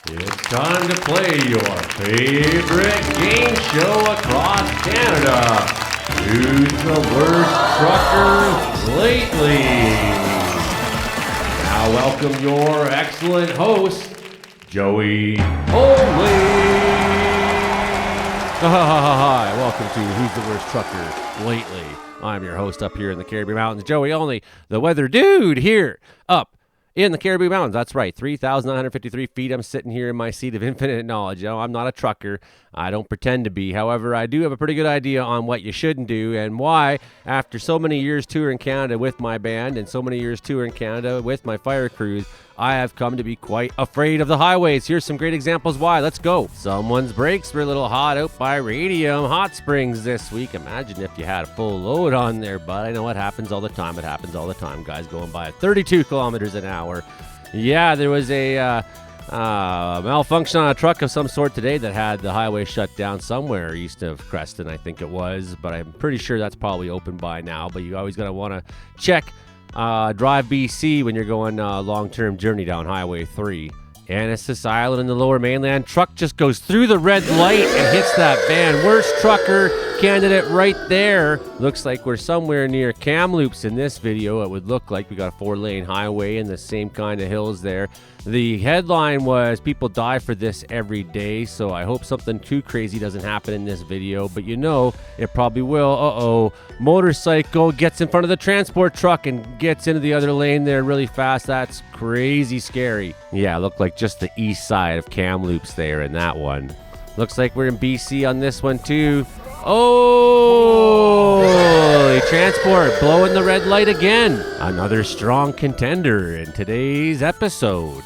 It's time to play your favorite game show across Canada. Who's the worst trucker lately? Now welcome your excellent host, Joey Holy. Hi, welcome to Who's the Worst Trucker Lately. I'm your host up here in the Caribbean Mountains, Joey Only, the weather dude here up in the Caribbean Mountains. That's right, 3,953 feet. I'm sitting here in my seat of infinite knowledge. You know, I'm not a trucker. I don't pretend to be. However, I do have a pretty good idea on what you shouldn't do and why, after so many years touring Canada with my band and so many years touring Canada with my fire crews, I have come to be quite afraid of the highways. Here's some great examples why. Let's go. Someone's brakes were a little hot out by Radium Hot Springs this week. Imagine if you had a full load on there, bud. I know it happens all the time. It happens all the time. Guys going by at 32 kilometers an hour. Yeah, there was a malfunction on a truck of some sort today that had the highway shut down somewhere east of Creston, I think it was. But I'm pretty sure that's probably open by now. But you always got to want to check Drive BC when you're going long-term journey down Highway 3. Annacis Island in the Lower Mainland. Truck just goes through the red light and hits that van. Worst trucker candidate right there. Looks like we're somewhere near Kamloops in this video. It would look like we got a 4-lane highway and the same kind of hills there. The headline was people die for this every day, so I hope something too crazy doesn't happen in this video, but you know it probably will. Motorcycle gets in front of the transport truck and gets into the other lane there really fast. That's crazy scary. Yeah, looked like just the east side of Kamloops there in that one. Looks like we're in BC on this one too. Transport blowing the red light again. Another strong contender in today's episode.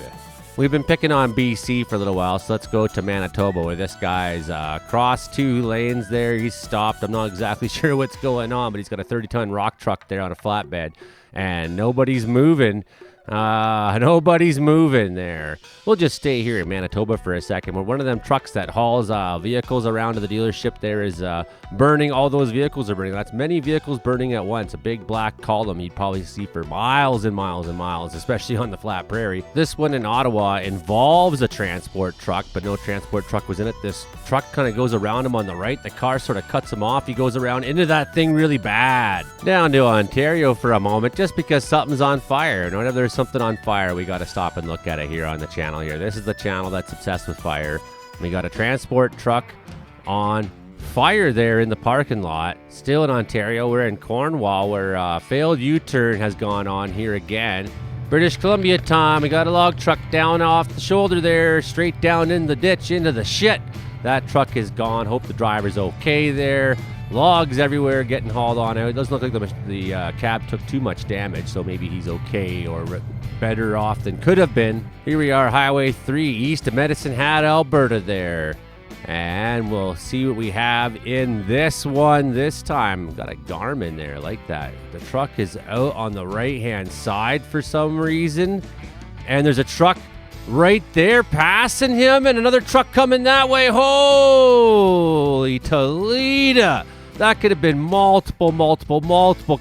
We've been picking on BC for a little while, so let's go to Manitoba where this guy's crossed 2 lanes there. He's stopped. I'm not exactly sure what's going on, but he's got a 30-ton rock truck there on a flatbed, and nobody's moving. Nobody's moving there. We'll just stay here in Manitoba for a second. Where one of them trucks that hauls vehicles around to the dealership there is burning. All those vehicles are burning. That's many vehicles burning at once. A big black column you'd probably see for miles and miles and miles, especially on the flat prairie. This one in Ottawa involves a transport truck, but no transport truck was in it. This truck kind of goes around him on the right. The car sort of cuts him off. He goes around into that thing really bad. Down to Ontario for a moment, just because something's on fire. And whenever there's something on fire, we got to stop and look at it here on the channel here. This is the channel that's obsessed with fire. We got a transport truck on fire there in the parking lot. Still in Ontario, we're in Cornwall where failed U-turn has gone on here again. British Columbia time, we got a log truck down off the shoulder there, straight down in the ditch into the shit. That truck is gone. Hope the driver's okay there. Logs everywhere getting hauled on out. It doesn't look like the cab took too much damage, so maybe he's okay or better off than could have been. Here we are, Highway 3 east of Medicine Hat, Alberta there. And we'll see what we have in this one this time. Got a Garmin there like that. The truck is out on the right-hand side for some reason. And there's a truck right there passing him and another truck coming that way. Holy Toledo! That could have been multiple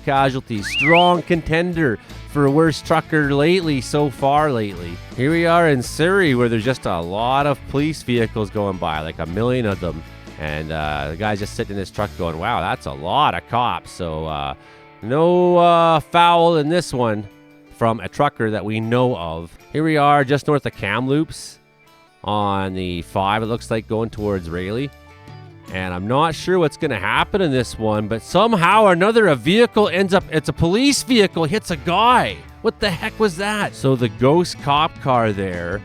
casualties. Strong contender for worst trucker so far lately. Here we are in Surrey where there's just a lot of police vehicles going by, like 1 million of them. And the guy's just sitting in his truck going, wow, that's a lot of cops. So no foul in this one from a trucker that we know of. Here we are just north of Kamloops on the 5, it looks like, going towards Rayleigh. And I'm not sure what's going to happen in this one, but somehow or another a vehicle ends up, it's a police vehicle, hits a guy. What the heck was that? So the ghost cop car there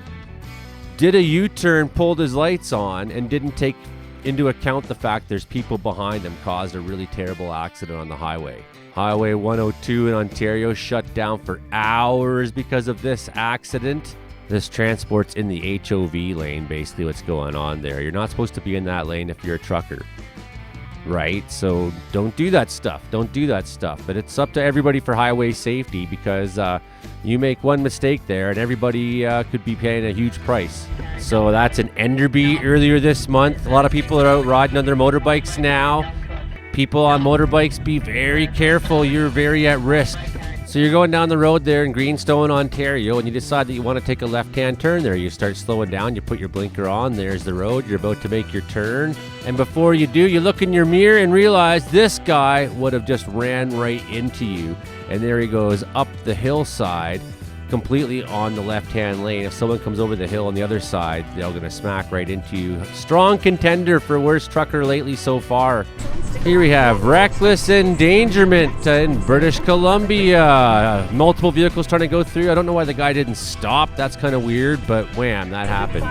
did a U-turn, pulled his lights on, and didn't take into account the fact there's people behind him, caused a really terrible accident on the highway. Highway 102 in Ontario shut down for hours because of this accident. This transport's in the HOV lane, basically what's going on there. You're not supposed to be in that lane if you're a trucker, right? So don't do that stuff. Don't do that stuff. But it's up to everybody for highway safety because you make one mistake there and everybody could be paying a huge price. So that's in Enderby earlier this month. A lot of people are out riding on their motorbikes now. People on motorbikes, be very careful. You're very at risk. So you're going down the road there in Greenstone, Ontario, and you decide that you want to take a left-hand turn there. You start slowing down, you put your blinker on, there's the road, you're about to make your turn. And before you do, you look in your mirror and realize this guy would have just ran right into you. And there he goes up the hillside, completely on the left-hand lane. If someone comes over the hill on the other side, they're going to smack right into you. Strong contender for worst trucker lately so far. Here we have reckless endangerment in British Columbia. Multiple vehicles trying to go through. I don't know why the guy didn't stop. That's kind of weird, but wham, that happened.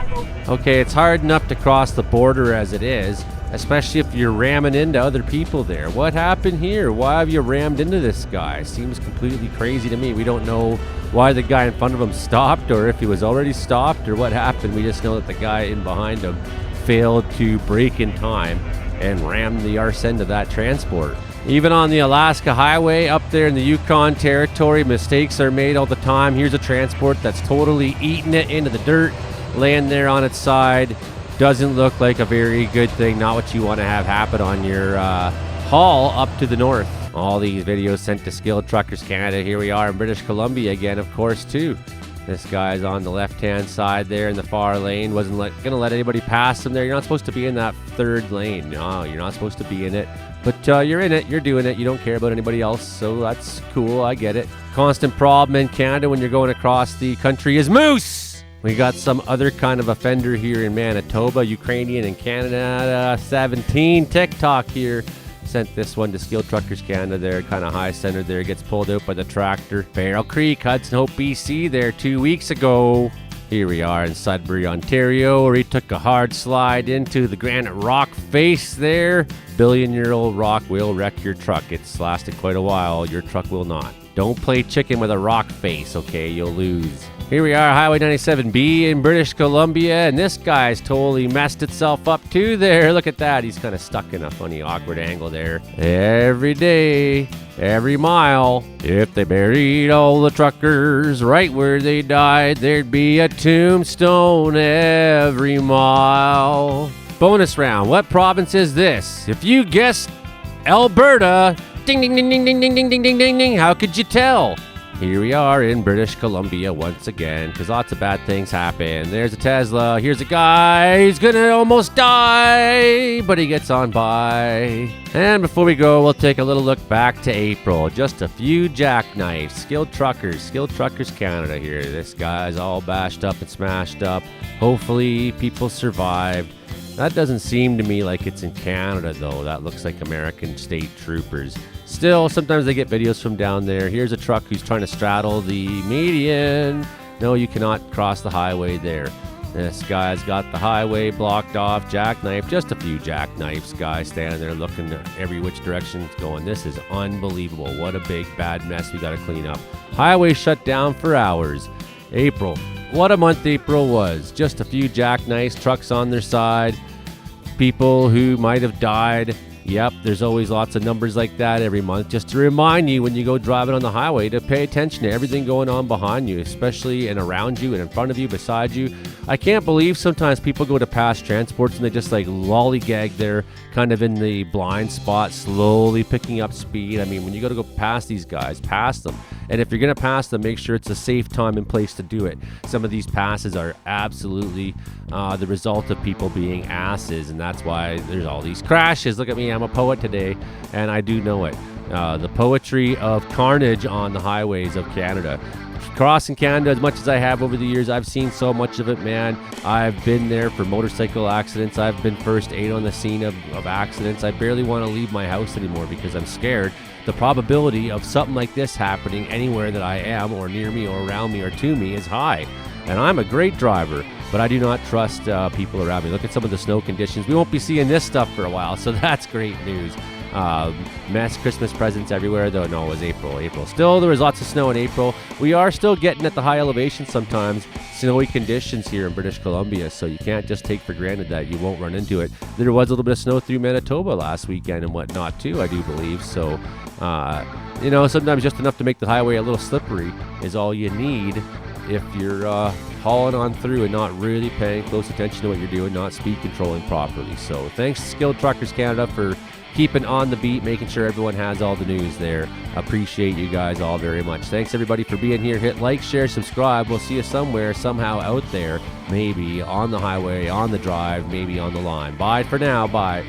Okay, it's hard enough to cross the border as it is, especially if you're ramming into other people there. What happened here? Why have you rammed into this guy? Seems completely crazy to me. We don't know why the guy in front of him stopped, or if he was already stopped, or what happened. We just know that the guy in behind him failed to brake in time and rammed the arse end of that transport. Even on the Alaska Highway up there in the Yukon Territory, mistakes are made all the time. Here's a transport that's totally eating it into the dirt, laying there on its side. Doesn't look like a very good thing, not what you want to have happen on your haul up to the north. All these videos sent to Skilled Truckers Canada. Here we are in British Columbia again, of course, too. This guy's on the left-hand side there in the far lane. Wasn't going to let anybody pass him there. You're not supposed to be in that third lane. No, you're not supposed to be in it. But you're in it. You're doing it. You don't care about anybody else, so that's cool. I get it. Constant problem in Canada when you're going across the country is moose. We got some other kind of offender here in Manitoba, Ukrainian in Canada, 17. TikTok here. Sent this one to Skilled Truckers Canada there, kind of high centered there, gets pulled out by the tractor. Barrel Creek, Hudson Hope, BC there 2 weeks ago. Here we are in Sudbury, Ontario, where he took a hard slide into the granite rock face there. Billion-year-old rock will wreck your truck. It's lasted quite a while. Your truck will not. Don't play chicken with a rock face, okay? You'll lose. Here we are, Highway 97B in British Columbia, and this guy's totally messed itself up too there. Look at that. He's kind of stuck in a funny, awkward angle there. Every day, every mile, if they buried all the truckers right where they died, there'd be a tombstone every mile. Bonus round. What province is this? If you guessed Alberta, ding, ding, ding, ding, ding, ding, ding, ding, ding, ding, ding. How could you tell? Here we are in British Columbia once again, because lots of bad things happen. There's a Tesla. Here's a guy. He's going to almost die, but he gets on by. And before we go, we'll take a little look back to April. Just a few jackknifes. Skilled Truckers Canada here. This guy's all bashed up and smashed up. Hopefully, people survived. That doesn't seem to me like it's in Canada, though. That looks like American state troopers. Still, sometimes they get videos from down there. Here's a truck who's trying to straddle the median. No, you cannot cross the highway there. This guy's got the highway blocked off, jackknife, just a few jackknifes. Guy standing there looking every which direction it's going. This is unbelievable. What a big, bad mess we got to clean up. Highway shut down for hours. April. What a month April was. Just a few jackknifes, trucks on their side, people who might have died. Yep, there's always lots of numbers like that every month, just to remind you when you go driving on the highway to pay attention to everything going on behind you, especially and around you and in front of you, beside you. I can't believe sometimes people go to pass transports and they just like lollygag there, kind of in the blind spot, slowly picking up speed. I mean, when you go past these guys, pass them. And if you're going to pass them, make sure it's a safe time and place to do it. Some of these passes are absolutely the result of people being asses, and that's why there's all these crashes. Look at me, I'm a poet today, and I do know it. The poetry of carnage on the highways of Canada. Crossing Canada as much as I have over the years, I've seen so much of it, man. I've been there for motorcycle accidents. I've been first aid on the scene of accidents. I barely want to leave my house anymore because I'm scared. The probability of something like this happening anywhere that I am or near me or around me or to me is high. And I'm a great driver, but I do not trust people around me. Look at some of the snow conditions. We won't be seeing this stuff for a while, so that's great news. Mass Christmas presents everywhere, though. No, it was April. Still, there was lots of snow in April. We are still getting at the high elevation sometimes snowy conditions here in British Columbia, so you can't just take for granted that you won't run into it. There was a little bit of snow through Manitoba last weekend and whatnot too, I do believe. So, sometimes just enough to make the highway a little slippery is all you need. if you're hauling on through and not really paying close attention to what you're doing, not speed controlling properly. So thanks to Skilled Truckers Canada for keeping on the beat, making sure everyone has all the news there. Appreciate you guys all very much. Thanks everybody for being here. Hit like, share, subscribe. We'll see you somewhere, somehow out there, maybe on the highway, on the drive, maybe on the line. Bye for now. Bye.